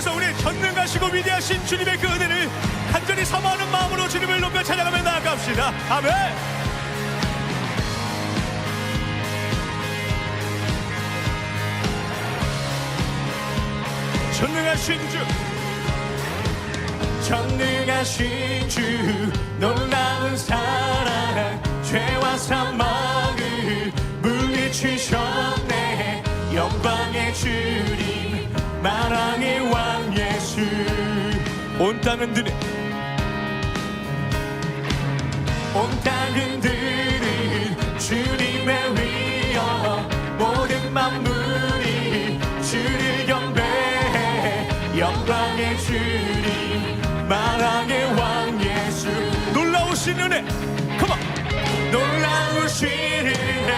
그래서 우리 전능하시고 위대하신 주님의 그 은혜를 간절히 사모하는 마음으로 주님을 높여 찬양하며 나아갑시다. 아멘. 전능하신 주, 전능하신 주, 놀라운 사랑, 죄와 사망을 물리치셨네. 영광의 주님, 만왕의 왕 예수. 온 땅 흔드네, 온 땅 흔드는 주님의 위엄, 모든 만물이 주를 경배해. 영광의 주님, 만왕의 왕 예수. 놀라우신 은혜, 컴온. 놀라우신 은혜,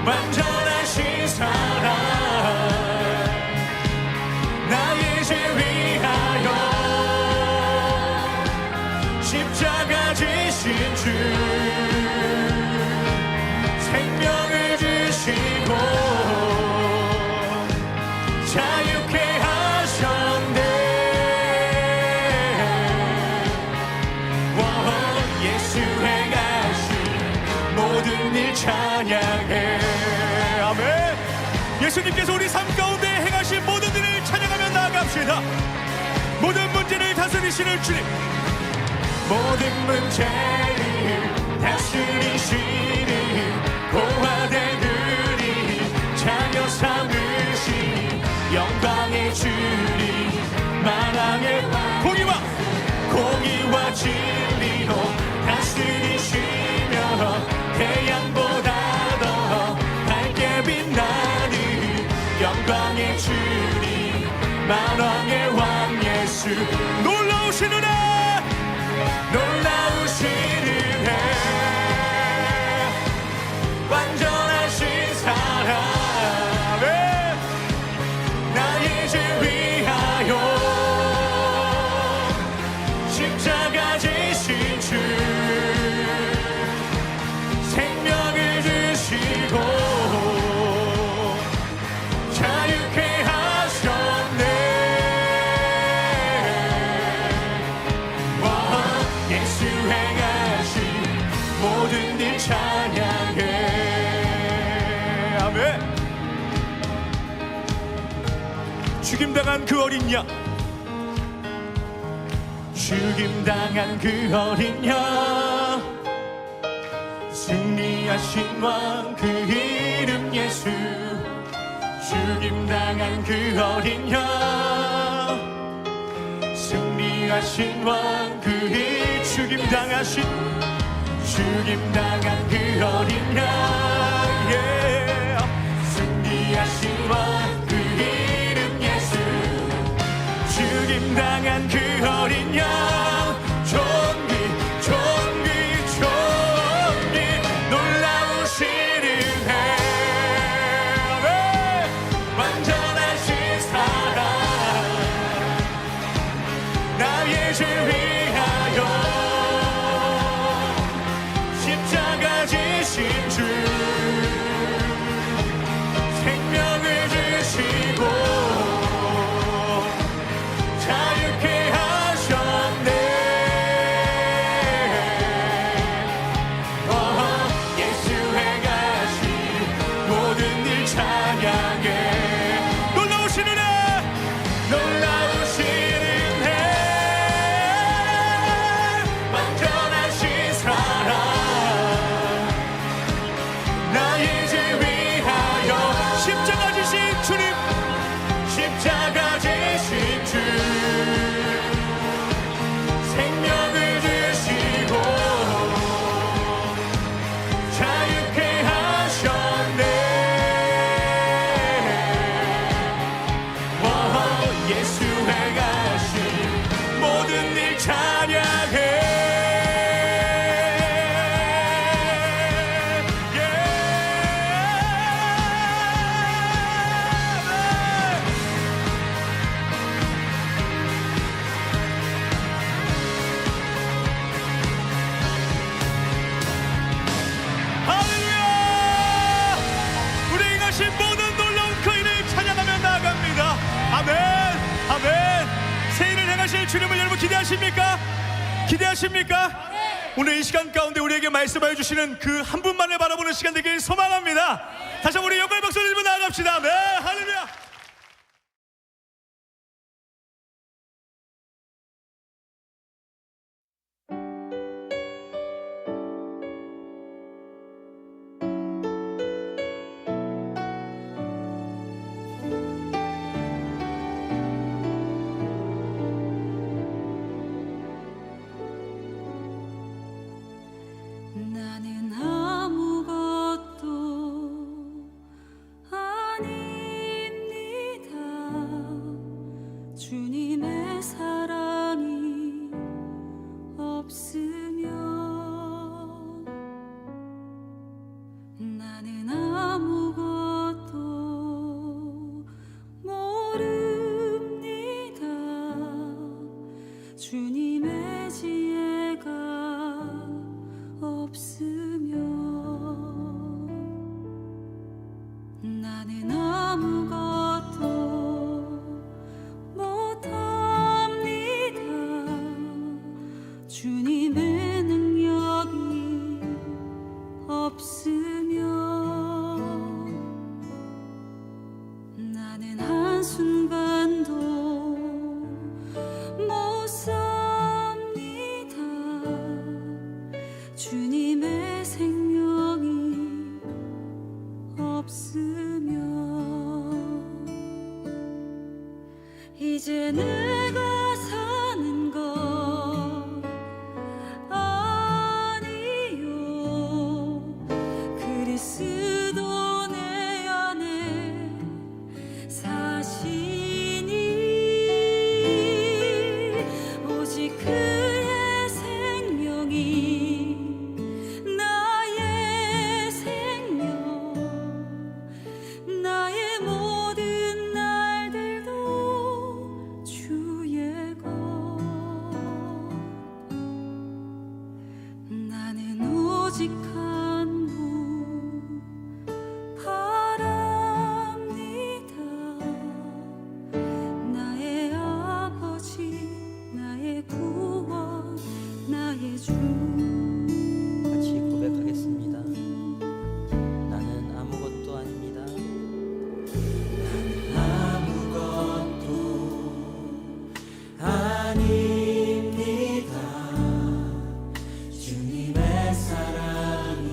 완전하신 사랑, 나의 죄 위하여 십자가 지신 주, 생명을 주시고 자유케 하셨네. 예수 행하신 모든 일 찬양해. 아멘. 예수님께서 우리 삶 가운데 행하신 모든 일을 찬양하며 나아갑시다. 모든 문제를 다스리시는 주님, 모든 문제를 다스리시는 고아들이 자녀 삼으신 영광의 주님, 만왕의 공의와 진리로 다스리시며 태양보다 더 밝게 빛나는 영광의 주님, 만왕의 왕 예수. 놀라우신 은혜, 놀라우신 은혜, 완전하신 사랑, 나의 죄 위하여 십자가 지신 주, 생명을 주시고 자유케 하셨네. 예수 행하신 모든 일 찬양해. 아멘. 죽임당한 그 어린 양, 죽임당한 그 어린 양, 승리하신 왕 그 이름 예수. 죽임당한 그 어린 양, 승리하신 왕 그 이름. 죽임당한 그 어린 양, 승리하신 왕 그 이름 예수. 죽임당한 그 어린 양, 존귀 놀라우신 은혜, 완전하신 사랑, 나의 죄 위하여 십자가 지신 주, 생명을 주시고 자유케 하셨네. 위대하신 주님을 여러분 기대하십니까? 기대하십니까? 오늘 이 시간 가운데 우리에게 말씀해 주시는 그 한 분만을 바라보는 시간 되길 소망합니다. 다시 한번 우리 영광의 박수를 들고 나아갑시다. 네, 할렐루야. 나는 아무것도 아닙니다. 주님의 사랑이 없으면 나는 아무것도 모릅니다. 주님의 지혜가 없으면 나는 아무것도 못합니다. 주님의 능력이 없으면 나는 한순간도 못 삽니다. 주님의 생명이 없으면 이제 내가 사는 것 아니요 그리스도 내 안에 사시니 오직 그의 생명이 나의 생명 나의 모든 날들도 주의 것 나는 오직 한 분 바랍니다. 나의 아버지 나의 구원 나의 주 같이 고백하겠습니다. 나는 아무것도 아닙니다. 나는 아무것도 아닙니다. 주님의 사랑이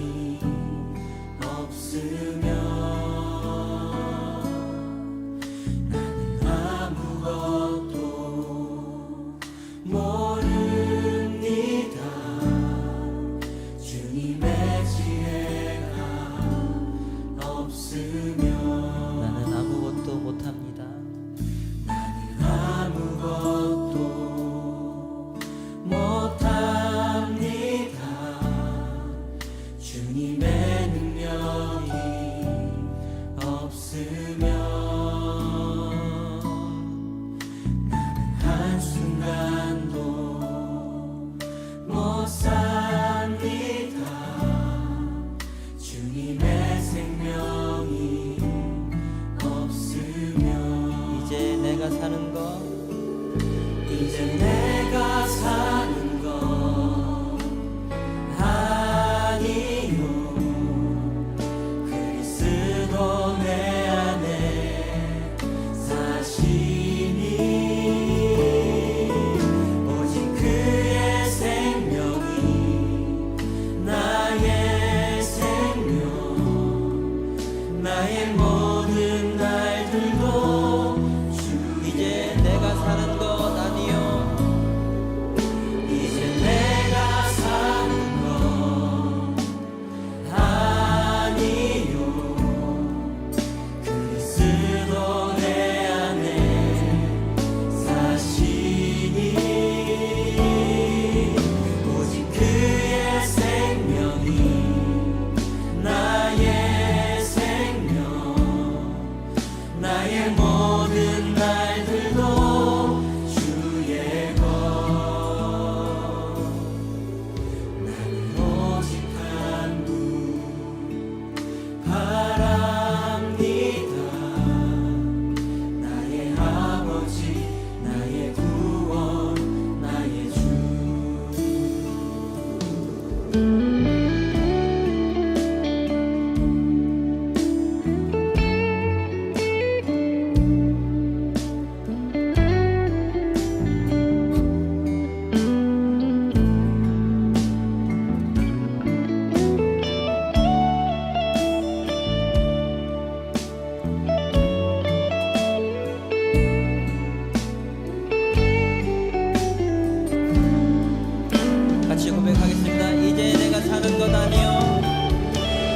고백하겠습니다. 이제 내가 사는 것 아니요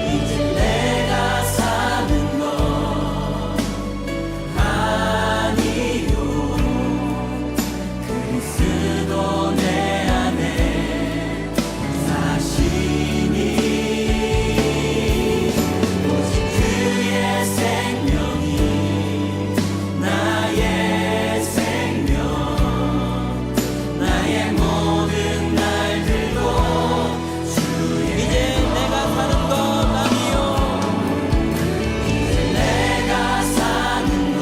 이제 내가 사는 것 아니요 그리스도 내 안에 사시니 오직 그의 생명이 나의 생명 나의 모든 날들도 주의 이제 내가 사는 것 아니요 이제 내가 사는 것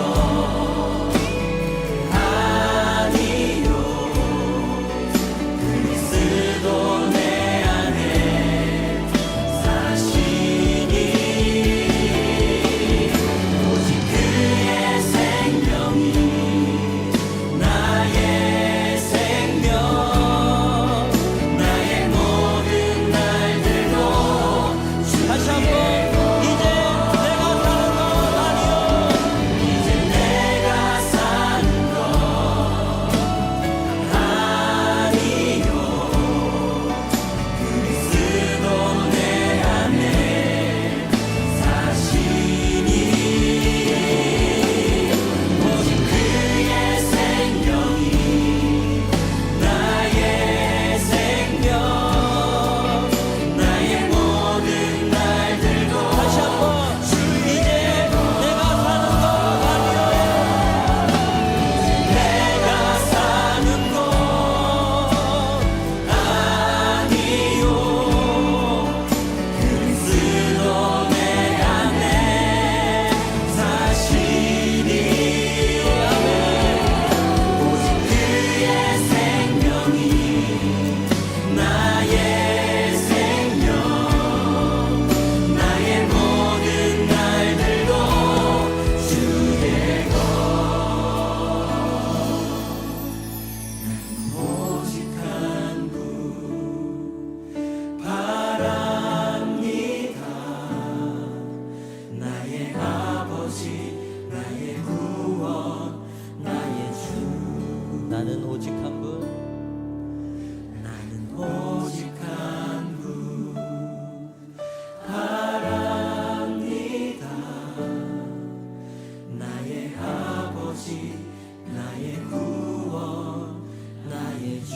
아니요 그리스도 내 안에 사시니 오직 그의 생명이 나의 생명 나의 모든 날들도 다시 한번 이제 내가 사는 것 아니요 이제 내가 사는 것 아니요 그리스도 내 안에 사시니 오직 그의 생명이 나의 생명 나의 모든 날들도 다시 한번 이제 내가 사는 것 아니요 내가 사는 것 아니요 그리스도 내 안에 사시니 아멘 오직 그의 생명이 나의 생명 나의 모든 날들도 주의 것 오직 한 분 바랍니다 나의 아버지 나의 구원 나의 주 나는 오직 한 분 나는 오직 한 분 바랍니다 나의 아버지 나의 구원 나의 주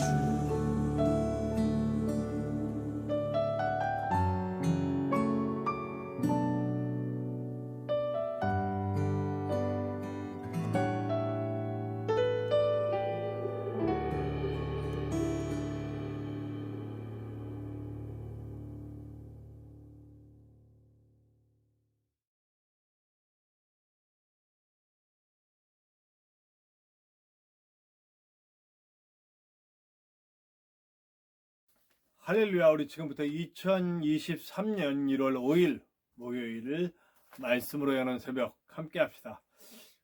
할렐루야. 우리 지금부터 2023년 1월 5일 목요일을 말씀으로 여는 새벽 함께 합시다.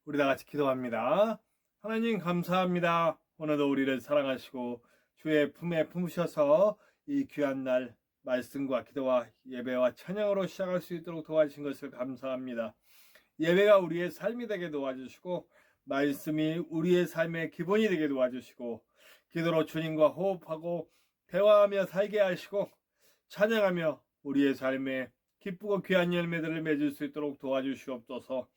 우리 다 같이 기도합니다. 하나님 감사합니다. 오늘도 우리를 사랑하시고 주의 품에 품으셔서 이 귀한 날 말씀과 기도와 예배와 찬양으로 시작할 수 있도록 도와주신 것을 감사합니다. 예배가 우리의 삶이 되게 도와주시고 말씀이 우리의 삶의 기본이 되게 도와주시고 기도로 주님과 호흡하고 대화하며 살게 하시고 찬양하며 우리의 삶에 기쁘고 귀한 열매들을 맺을 수 있도록 도와주시옵소서.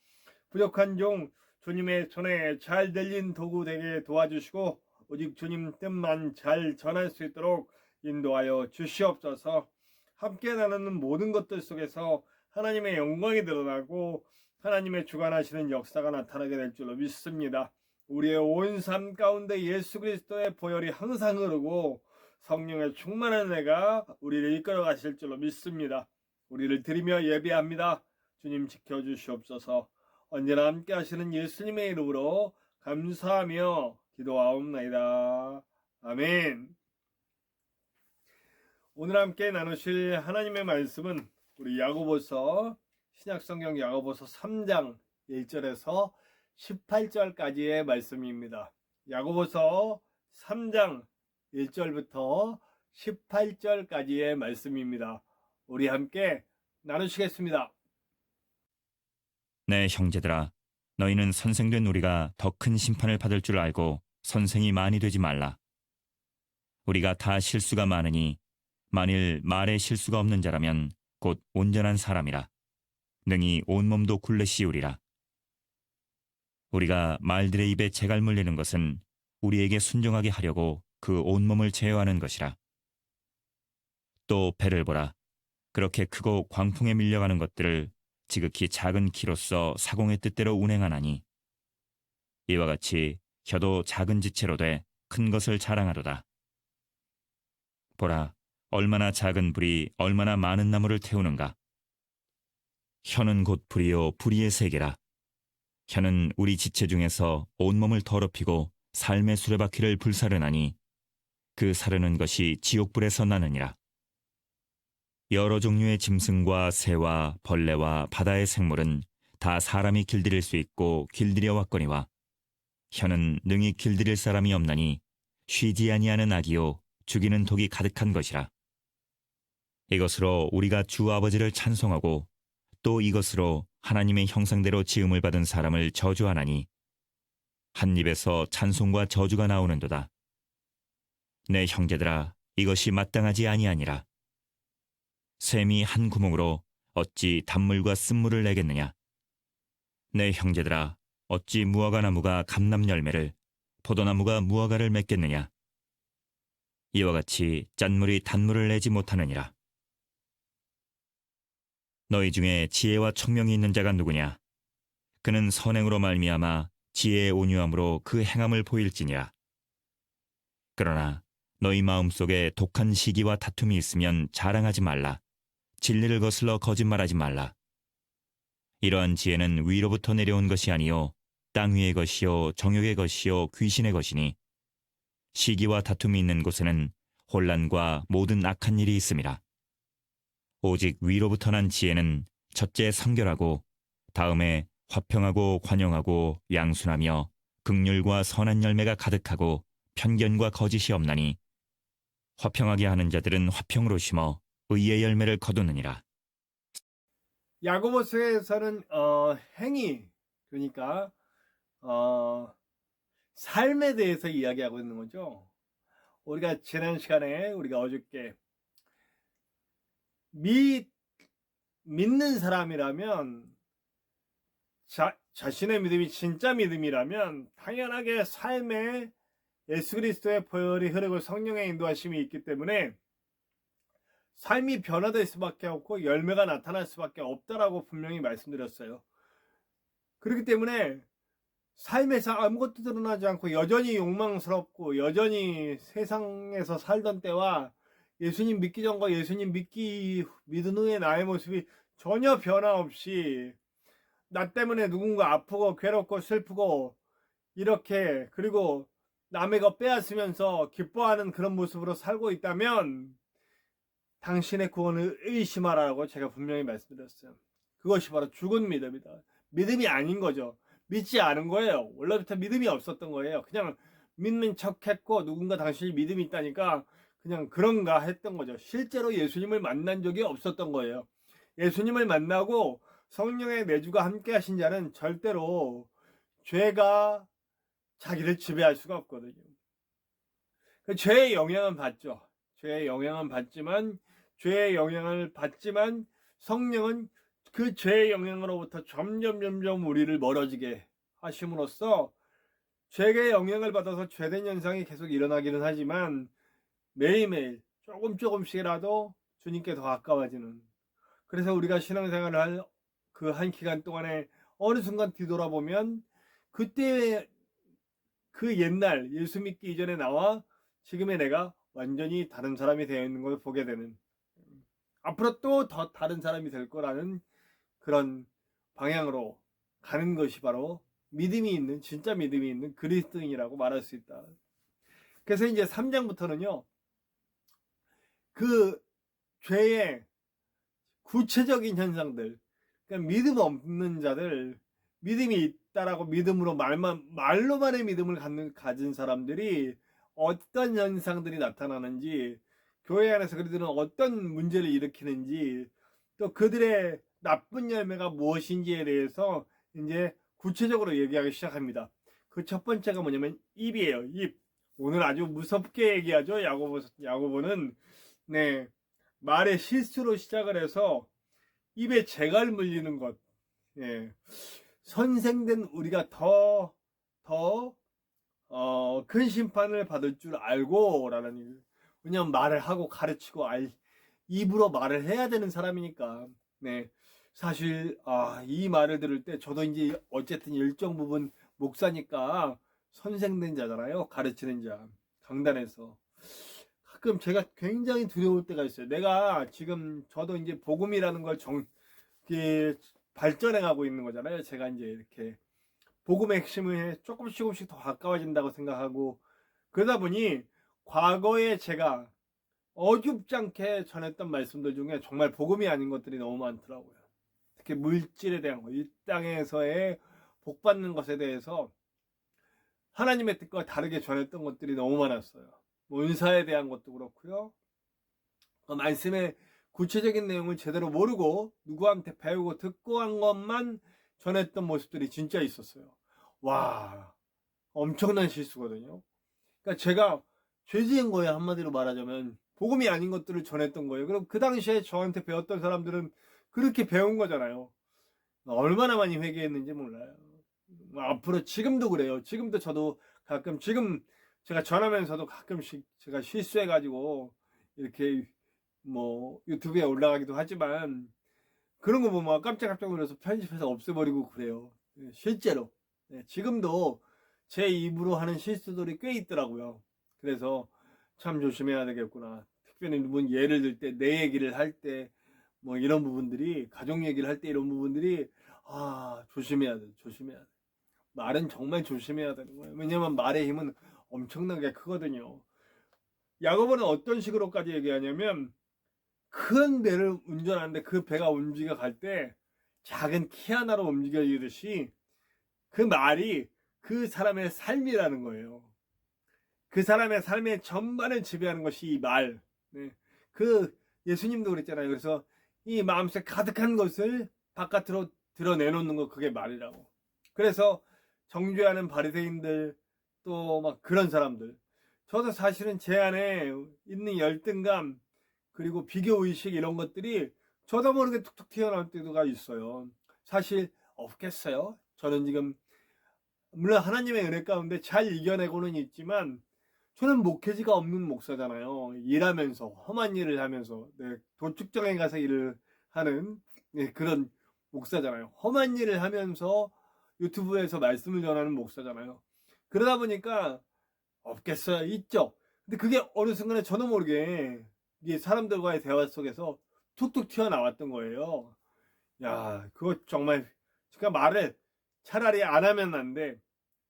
부족한 종 주님의 손에 잘 들린 도구 되게 도와주시고 오직 주님 뜻만 잘 전할 수 있도록 인도하여 주시옵소서. 함께 나누는 모든 것들 속에서 하나님의 영광이 드러나고 하나님의 주관하시는 역사가 나타나게 될 줄로 믿습니다. 우리의 온 삶 가운데 예수 그리스도의 보혈이 항상 흐르고 성령의 충만한 은혜가 우리를 이끌어 가실 줄로 믿습니다. 우리를 드리며 예배합니다. 주님 지켜주시옵소서. 언제나 함께 하시는 예수님의 이름으로 감사하며 기도하옵나이다. 아멘. 오늘 함께 나누실 하나님의 말씀은 우리 야고보서 신약성경 야고보서 3장 1절에서 18절까지의 말씀입니다. 야고보서 3장 1절부터 18절까지의 말씀입니다. 우리 함께 나누시겠습니다. 내 형제들아, 너희는 선생된 우리가 더 큰 심판을 받을 줄 알고 선생이 많이 되지 말라. 우리가 다 실수가 많으니 만일 말에 실수가 없는 자라면 곧 온전한 사람이라. 능히 온몸도 굴레 씌우리라. 우리가 말들의 입에 재갈 물리는 것은 우리에게 순종하게 하려고 그 온몸을 제어하는 것이라. 또 배를 보라. 그렇게 크고 광풍에 밀려가는 것들을 지극히 작은 키로서 사공의 뜻대로 운행하나니 이와 같이 혀도 작은 지체로 돼 큰 것을 자랑하도다. 보라, 얼마나 작은 불이 얼마나 많은 나무를 태우는가. 혀는 곧 불이요 불의의 세계라. 혀는 우리 지체 중에서 온몸을 더럽히고 삶의 수레바퀴를 불사르나니 그 사르는 것이 지옥불에서 나느니라. 여러 종류의 짐승과 새와 벌레와 바다의 생물은 다 사람이 길들일 수 있고 길들여 왔거니와 혀는 능히 길들일 사람이 없나니 쉬지 아니하는 악이요 죽이는 독이 가득한 것이라. 이것으로 우리가 주 아버지를 찬송하고 또 이것으로 하나님의 형상대로 지음을 받은 사람을 저주하나니 한 입에서 찬송과 저주가 나오는도다. 내 형제들아, 이것이 마땅하지 아니하니라. 샘이 한 구멍으로 어찌 단물과 쓴물을 내겠느냐. 내 형제들아, 어찌 무화과 나무가 감람 열매를, 포도나무가 무화과를 맺겠느냐. 이와 같이 짠물이 단물을 내지 못하느니라. 너희 중에 지혜와 청명이 있는 자가 누구냐? 그는 선행으로 말미암아 지혜의 온유함으로 그 행함을 보일지니라. 그러나 너희 마음속에 독한 시기와 다툼이 있으면 자랑하지 말라. 진리를 거슬러 거짓말하지 말라. 이러한 지혜는 위로부터 내려온 것이 아니요 땅 위의 것이요 정욕의 것이요 귀신의 것이니 시기와 다툼이 있는 곳에는 혼란과 모든 악한 일이 있음이라. 오직 위로부터 난 지혜는 첫째 성결하고 다음에 화평하고 관용하고 양순하며 긍휼과 선한 열매가 가득하고 편견과 거짓이 없나니 화평하게 하는 자들은 화평으로 심어 의의 열매를 거두느니라. 야고보서에서는 행위, 그러니까 삶에 대해서 이야기하고 있는 거죠. 우리가 지난 시간에 우리가 어저께 믿는 사람이라면 자신의 믿음이 진짜 믿음이라면 당연하게 삶에 예수 그리스도의 보혈이 흐르고 성령의 인도하심이 있기 때문에 삶이 변화될 수밖에 없고 열매가 나타날 수밖에 없다라고 분명히 말씀드렸어요. 그렇기 때문에 삶에서 아무것도 드러나지 않고 여전히 욕망스럽고 여전히 세상에서 살던 때와 예수님 믿기 전과 예수님 믿은 후에 나의 모습이 전혀 변화 없이 나 때문에 누군가 아프고 괴롭고 슬프고 이렇게 그리고 남의 것 빼앗으면서 기뻐하는 그런 모습으로 살고 있다면 당신의 구원을 의심하라고 제가 분명히 말씀드렸어요. 그것이 바로 죽은 믿음이다. 믿음이 아닌 거죠. 믿지 않은 거예요. 원래부터 믿음이 없었던 거예요. 그냥 믿는 척했고 누군가 당신이 믿음이 있다니까 그냥 그런가 했던 거죠. 실제로 예수님을 만난 적이 없었던 거예요. 예수님을 만나고 성령의 내주가 함께 하신 자는 절대로 죄가 자기를 지배할 수가 없거든요. 죄의 영향은 받죠. 죄의 영향은 받지만 성령은 그 죄의 영향으로부터 점점 우리를 멀어지게 하심으로써 죄의 영향을 받아서 죄된 현상이 계속 일어나기는 하지만 매일매일 조금씩이라도 주님께 더 가까워지는, 그래서 우리가 신앙생활을 할 그 한 기간 동안에 어느 순간 뒤돌아보면 그때 그 옛날 예수 믿기 이전에 나와 지금의 내가 완전히 다른 사람이 되어 있는 걸 보게 되는, 앞으로 또 더 다른 사람이 될 거라는 그런 방향으로 가는 것이 바로 믿음이 있는, 진짜 믿음이 있는 그리스도인이라고 말할 수 있다. 그래서 이제 3장부터는요 그 죄의 구체적인 현상들, 그러니까 믿음 없는 자들, 믿음이 있다라고 믿음으로 말로만의 믿음을 가진 사람들이 어떤 현상들이 나타나는지, 교회 안에서 그들은 어떤 문제를 일으키는지, 또 그들의 나쁜 열매가 무엇인지에 대해서 이제 구체적으로 얘기하기 시작합니다. 그 첫 번째가 뭐냐면 입이에요. 입. 오늘 아주 무섭게 얘기하죠. 야고보는 말의 실수로 시작을 해서 입에 재갈 물리는 것. 예. 선생된 우리가 더 큰 심판을 받을 줄 알고 라는 일. 왜냐면 말을 하고 가르치고 입으로 말을 해야 되는 사람이니까. 네. 사실 이 말을 들을 때 저도 이제 어쨌든 일정 부분 목사니까 선생된 자잖아요. 가르치는 자. 강단에서. 가끔 제가 굉장히 두려울 때가 있어요. 내가 지금 저도 이제 복음이라는 걸 발전해 가고 있는 거잖아요. 제가 이제 이렇게 복음의 핵심을 조금씩 더 가까워진다고 생각하고 그러다 보니 과거에 제가 어줍지 않게 전했던 말씀들 중에 정말 복음이 아닌 것들이 너무 많더라고요. 특히 물질에 대한 거, 이 땅에서의 복받는 것에 대해서 하나님의 뜻과 다르게 전했던 것들이 너무 많았어요. 은사에 대한 것도 그렇고요. 말씀의 구체적인 내용을 제대로 모르고 누구한테 배우고 듣고 한 것만 전했던 모습들이 진짜 있었어요. 와, 엄청난 실수거든요. 그러니까 제가 죄 지은 거예요. 한마디로 말하자면 복음이 아닌 것들을 전했던 거예요. 그럼 그 당시에 저한테 배웠던 사람들은 그렇게 배운 거잖아요. 얼마나 많이 회개했는지 몰라요. 앞으로 지금도 그래요. 지금도 저도 가끔 지금 제가 전하면서도 가끔씩 제가 실수해가지고 이렇게 뭐 유튜브에 올라가기도 하지만 그런 거 보면 깜짝깜짝 놀라서 편집해서 없애버리고 그래요. 실제로 지금도 제 입으로 하는 실수들이 꽤 있더라고요. 그래서 참 조심해야 되겠구나. 특별히 뭐 예를 들 때 내 얘기를 할 때 뭐 이런 부분들이 가족 얘기를 할 때 이런 부분들이 조심해야 돼. 말은 정말 조심해야 되는 거예요. 왜냐면 말의 힘은 엄청나게 크거든요. 야고보는 어떤 식으로까지 얘기하냐면 큰 배를 운전하는데 그 배가 움직여 갈 때 작은 키 하나로 움직여지듯이 그 말이 그 사람의 삶이라는 거예요. 그 사람의 삶의 전반을 지배하는 것이 이 말. 네. 예수님도 그랬잖아요. 그래서 이 마음속에 가득한 것을 바깥으로 드러내놓는 거 그게 말이라고. 그래서 정죄하는 바리새인들 또 막 그런 사람들. 저도 사실은 제 안에 있는 열등감 그리고 비교의식 이런 것들이 저도 모르게 툭툭 튀어나올 때가 있어요. 사실 없겠어요. 저는 지금 물론 하나님의 은혜 가운데 잘 이겨내고는 있지만 저는 목회지가 없는 목사잖아요. 일하면서 험한 일을 하면서 도축장에 가서 일을 하는 그런 목사잖아요. 험한 일을 하면서 유튜브에서 말씀을 전하는 목사잖아요. 그러다 보니까 없겠어요. 있죠. 근데 그게 어느 순간에 저도 모르게 이 사람들과의 대화 속에서 툭툭 튀어나왔던 거예요. 야, 그거 정말 그러니까 말을 차라리 안 하면 안 돼.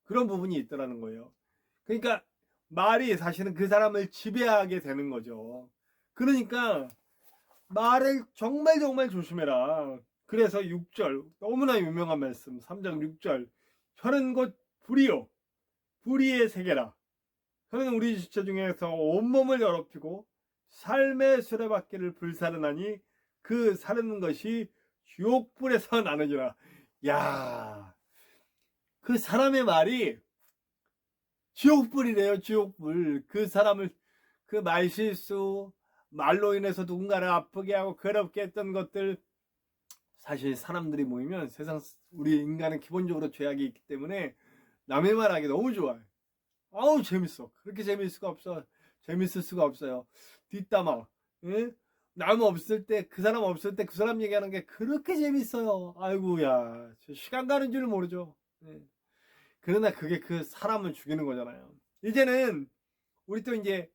그런 부분이 있더라는 거예요. 그러니까 말이 사실은 그 사람을 지배하게 되는 거죠. 그러니까 말을 정말 조심해라. 그래서 6절 너무나 유명한 말씀 3장 6절 혀는 곧 불이요 불의의 세계라. 혀는 우리 지체 중에서 온몸을 더럽히고 삶의 수레바퀴를 불사르나니 그 사르는 것이 지옥불에서 나느니라. 야, 그 사람의 말이 지옥불이래요. 지옥불. 그 사람을 그 말실수 말로 인해서 누군가를 아프게 하고 괴롭게 했던 것들 사실 사람들이 모이면 세상 우리 인간은 기본적으로 죄악이 있기 때문에 남의 말하기 너무 좋아요. 아우 재밌어. 그렇게 재밌을 수가 없어요. 뒷담화. 예? 남 없을 때 그 사람 없을 때 그 사람 얘기하는 게 그렇게 재밌어요. 아이고야 시간 가는 줄 모르죠. 예. 그러나 그게 그 사람을 죽이는 거잖아요. 이제는 우리 또 이제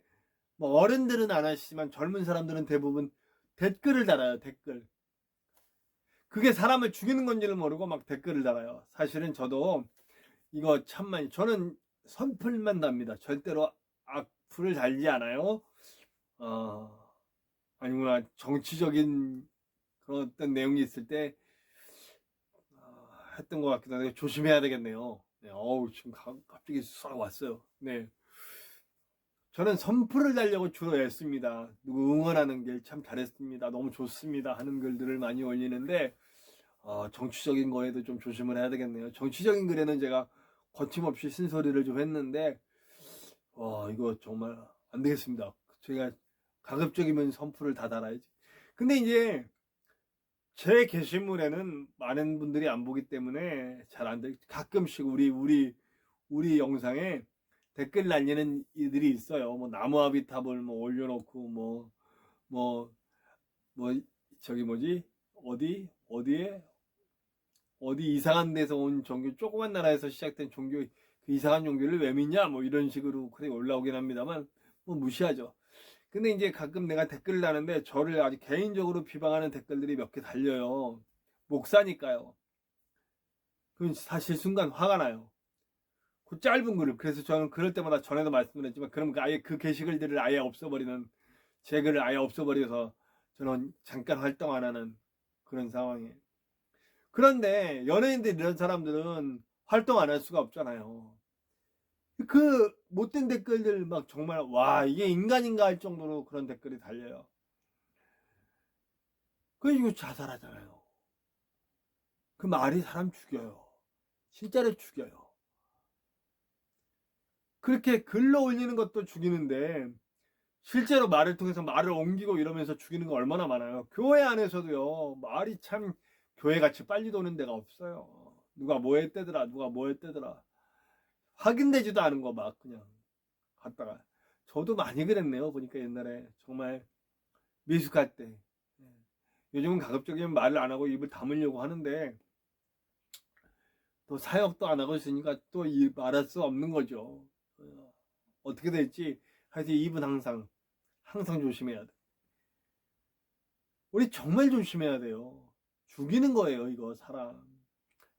뭐 어른들은 안 하시지만 젊은 사람들은 대부분 댓글을 달아요. 댓글. 그게 사람을 죽이는 건지를 모르고 막 댓글을 달아요. 사실은 저도 이거 참 많이 저는 선풀만 답니다. 절대로 악플을 달지 않아요. 아니구나 정치적인 그런 어떤 내용이 있을 때 했던 것 같기도 한데 조심해야 되겠네요. 네, 지금 갑자기 싹 왔어요. 네. 저는 선풀을 달려고 주로 애씁니다. 누구 응원하는 길 참 잘했습니다. 너무 좋습니다. 하는 글들을 많이 올리는데, 정치적인 거에도 좀 조심을 해야 되겠네요. 정치적인 글에는 제가 거침없이 쓴소리를 좀 했는데, 이거 정말 안 되겠습니다. 제가 가급적이면 선풀을 다 달아야지. 근데 이제 제 게시물에는 많은 분들이 안 보기 때문에 잘 안 돼. 가끔씩 우리 영상에 댓글 날리는 이들이 있어요. 뭐 나무아비탑을 뭐 올려놓고 뭐 저기 뭐지 어디 이상한 데서 온 종교, 조그만 나라에서 시작된 종교, 그 이상한 종교를 왜 믿냐 뭐 이런 식으로 글이 올라오긴 합니다만 뭐 무시하죠. 근데 이제 가끔 내가 댓글을 다는데 저를 아주 개인적으로 비방하는 댓글들이 몇 개 달려요. 목사니까요. 그건 사실 순간 화가 나요. 그 짧은 글을. 그래서 저는 그럴 때마다 전에도 말씀드렸지만 그럼 아예 그 게시글들을 아예 없애버리는, 제 글을 아예 없애버려서 저는 잠깐 활동 안 하는 그런 상황이에요. 그런데 연예인들 이런 사람들은 활동 안 할 수가 없잖아요. 그 못된 댓글들 막 정말 와 이게 인간인가 할 정도로 그런 댓글이 달려요. 그리고 자살하잖아요. 그 말이 사람 죽여요. 진짜로 죽여요. 그렇게 글로 올리는 것도 죽이는데 실제로 말을 통해서 말을 옮기고 이러면서 죽이는 거 얼마나 많아요. 교회 안에서도요. 말이 참 교회같이 빨리 도는 데가 없어요. 누가 뭐 했대더라 누가 뭐 했대더라 확인되지도 않은 거 막 그냥 갔다가. 저도 많이 그랬네요. 보니까 옛날에 정말 미숙할 때. 요즘은 가급적이면 말을 안 하고 입을 다물려고 하는데 또 사역도 안 하고 있으니까 또 말할 수 없는 거죠. 어떻게 될지 하여튼 입은 항상 조심해야 돼. 우리 정말 조심해야 돼요. 죽이는 거예요 이거 사람.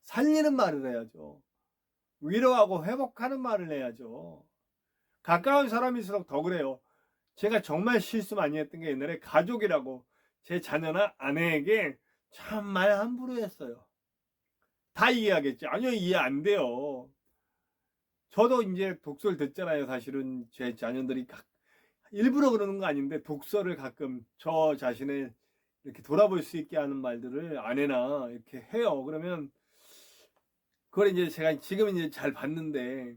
살리는 말을 해야죠. 위로하고 회복하는 말을 해야죠. 가까운 사람일수록 더 그래요. 제가 정말 실수 많이 했던 게 옛날에 가족이라고 제 자녀나 아내에게 참 말 함부로 했어요. 다 이해하겠지? 아니요, 이해 안 돼요. 저도 이제 독서를 듣잖아요. 사실은 제 자녀들이 일부러 그러는 거 아닌데 독서를 가끔 저 자신을 이렇게 돌아볼 수 있게 하는 말들을 아내나 이렇게 해요. 그러면 그걸 이제 제가 지금 이제 잘 봤는데,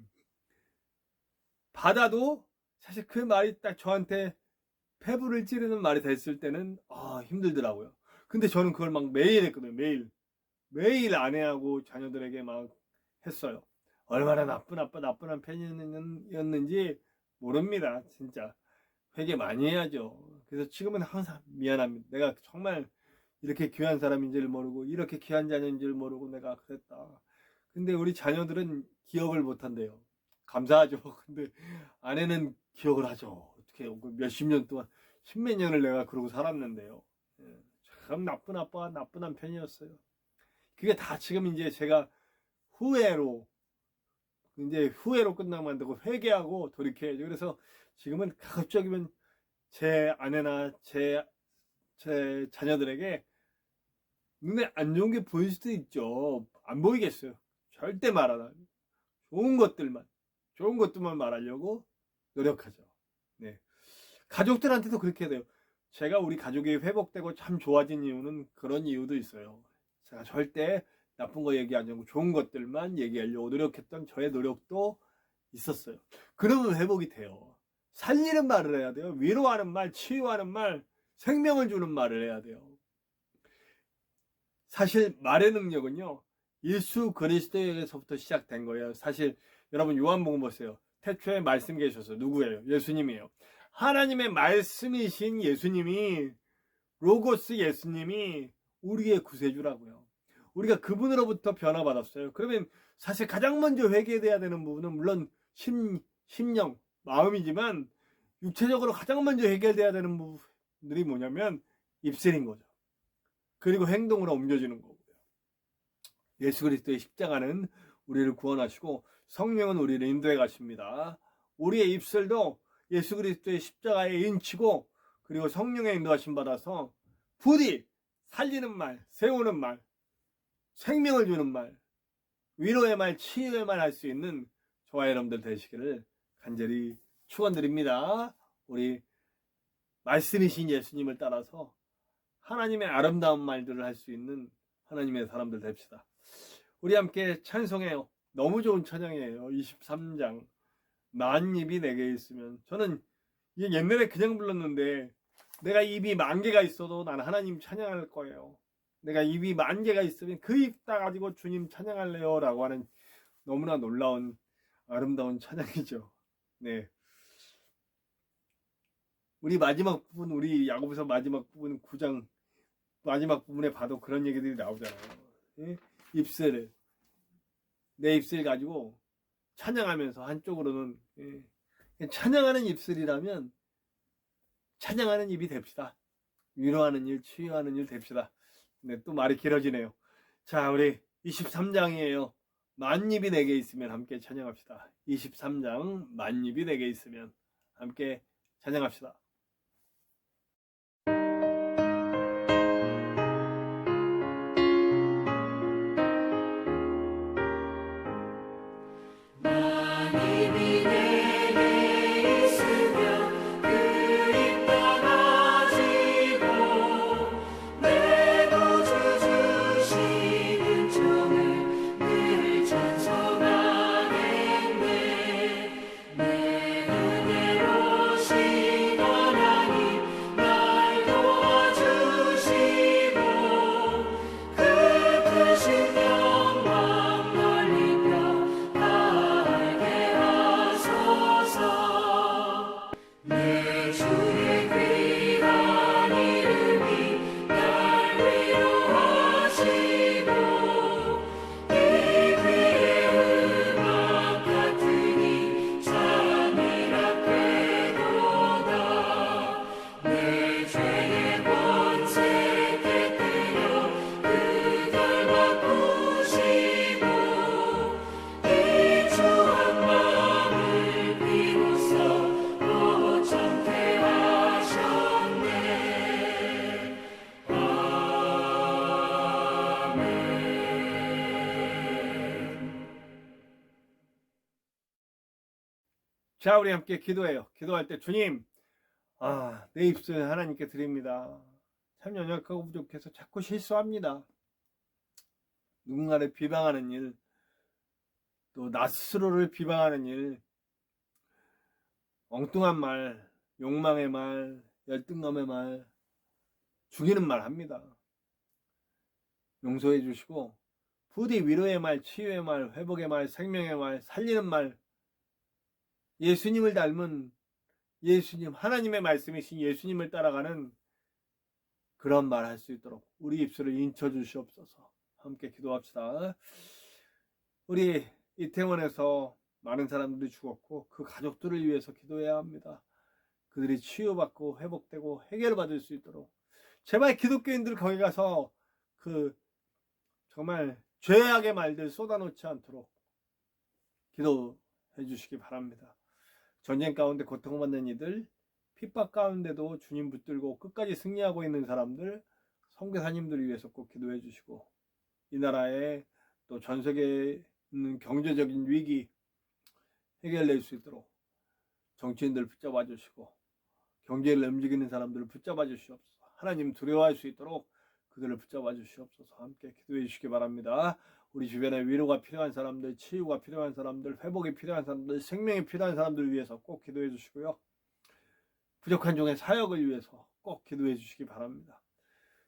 받아도 사실 그 말이 딱 저한테 폐부를 찌르는 말이 됐을 때는 힘들더라고요. 근데 저는 그걸 막 매일 했거든요. 매일 아내하고 자녀들에게 막 했어요. 얼마나 나쁜 아빠 나쁜 팬이었는지 모릅니다. 진짜 회개 많이 해야죠. 그래서 지금은 항상 미안합니다. 내가 정말 이렇게 귀한 사람인 줄 모르고 이렇게 귀한 자녀인 줄 모르고 내가 그랬다. 근데 우리 자녀들은 기억을 못한대요. 감사하죠. 근데 아내는 기억을 하죠. 어떻게 몇십 년 동안 십몇 년을 내가 그러고 살았는데요. 참 나쁜 아빠 나쁜 남편이었어요. 그게 다 지금 이제 제가 후회로 끝나면 안 되고 회개하고 돌이켜야죠. 그래서 지금은 가급적이면 제 아내나 제 자녀들에게 눈에 안 좋은 게 보일 수도 있죠. 안 보이겠어요. 절대 말 안 하고 좋은 것들만 말하려고 노력하죠. 네. 가족들한테도 그렇게 돼요. 제가 우리 가족이 회복되고 참 좋아진 이유는 그런 이유도 있어요. 제가 절대 나쁜 거 얘기 안 하고 좋은 것들만 얘기하려고 노력했던 저의 노력도 있었어요. 그러면 회복이 돼요. 살리는 말을 해야 돼요. 위로하는 말, 치유하는 말, 생명을 주는 말을 해야 돼요. 사실 말의 능력은요. 예수 그리스도에게서부터 시작된 거예요. 사실 여러분 요한복음 보세요. 태초에 말씀 계셔서 누구예요? 예수님이에요. 하나님의 말씀이신 예수님이, 로고스 예수님이 우리의 구세주라고요. 우리가 그분으로부터 변화받았어요. 그러면 사실 가장 먼저 회개돼야 되는 부분은 물론 심령, 마음이지만 육체적으로 가장 먼저 해결돼야 되는 부분들이 뭐냐면 입술인 거죠. 그리고 행동으로 옮겨지는 거고요. 예수 그리스도의 십자가는 우리를 구원하시고 성령은 우리를 인도해 가십니다. 우리의 입술도 예수 그리스도의 십자가에 인치고 그리고 성령의 인도하심 받아서 부디 살리는 말, 세우는 말, 생명을 주는 말, 위로의 말, 치유의 말 할 수 있는 저와 여러분들 되시기를 간절히 축원드립니다. 우리 말씀이신 예수님을 따라서 하나님의 아름다운 말들을 할 수 있는 하나님의 사람들 됩시다. 우리 함께 찬송해요. 너무 좋은 찬양이에요. 23장 만 입이 내게 있으면. 저는 이게 옛날에 그냥 불렀는데 내가 입이 10,000개가 있어도 나는 하나님 찬양할 거예요. 내가 입이 10,000개가 있으면 그 입 다 가지고 주님 찬양할래요 라고 하는 너무나 놀라운 아름다운 찬양이죠. 네. 우리 마지막 부분, 우리 야고보서 마지막 부분 9장 마지막 부분에 봐도 그런 얘기들이 나오잖아요. 예? 입술을, 내 입술 가지고 찬양하면서 한쪽으로는 찬양하는 입술이라면 찬양하는 입이 됩시다. 위로하는 일, 치유하는 일 됩시다. 네, 또 말이 길어지네요. 자, 우리 23장이에요. 만입이 내게 있으면 함께 찬양합시다. 23장 만입이 내게 있으면 함께 찬양합시다. 자, 우리 함께 기도해요. 기도할 때 주님, 내 입술 하나님께 드립니다. 참 연약하고 부족해서 자꾸 실수합니다. 누군가를 비방하는 일, 또 나 스스로를 비방하는 일, 엉뚱한 말, 욕망의 말, 열등감의 말, 죽이는 말 합니다. 용서해 주시고 부디 위로의 말, 치유의 말, 회복의 말, 생명의 말, 살리는 말, 예수님을 닮은 예수님, 하나님의 말씀이신 예수님을 따라가는 그런 말 할 수 있도록 우리 입술을 인쳐 주시옵소서. 함께 기도합시다. 우리 이태원에서 많은 사람들이 죽었고 그 가족들을 위해서 기도해야 합니다. 그들이 치유받고 회복되고 해결받을 수 있도록 제발 기독교인들 거기 가서 그 정말 죄악의 말들 쏟아놓지 않도록 기도해 주시기 바랍니다. 전쟁 가운데 고통받는 이들, 핍박 가운데도 주님 붙들고 끝까지 승리하고 있는 사람들, 선교사님들을 위해서 꼭 기도해 주시고 이 나라에 또 전 세계에 있는 경제적인 위기 해결될 수 있도록 정치인들 붙잡아 주시고 경제를 움직이는 사람들을 붙잡아 주시옵소서. 하나님 두려워할 수 있도록 그들을 붙잡아 주시옵소서. 함께 기도해 주시기 바랍니다. 우리 주변에 위로가 필요한 사람들, 치유가 필요한 사람들, 회복이 필요한 사람들, 생명이 필요한 사람들을 위해서 꼭 기도해 주시고요. 부족한 종의 사역을 위해서 꼭 기도해 주시기 바랍니다.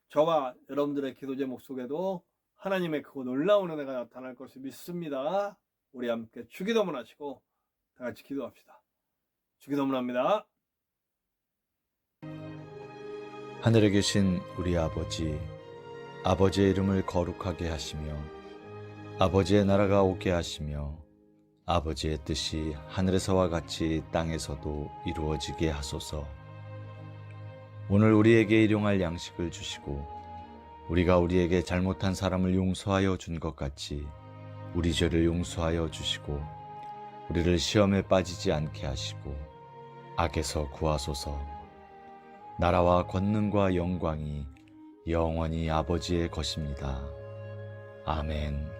저와 여러분들의 기도 제목 속에도 하나님의 그 놀라운 은혜가 나타날 것을 믿습니다. 우리 함께 주기도문 하시고 다 같이 기도합시다. 주기도문 합니다. 하늘에 계신 우리 아버지, 아버지의 이름을 거룩하게 하시며 아버지의 나라가 오게 하시며 아버지의 뜻이 하늘에서와 같이 땅에서도 이루어지게 하소서. 오늘 우리에게 일용할 양식을 주시고 우리가 우리에게 잘못한 사람을 용서하여 준 것 같이 우리 죄를 용서하여 주시고 우리를 시험에 빠지지 않게 하시고 악에서 구하소서. 나라와 권능과 영광이 영원히 아버지의 것입니다. 아멘.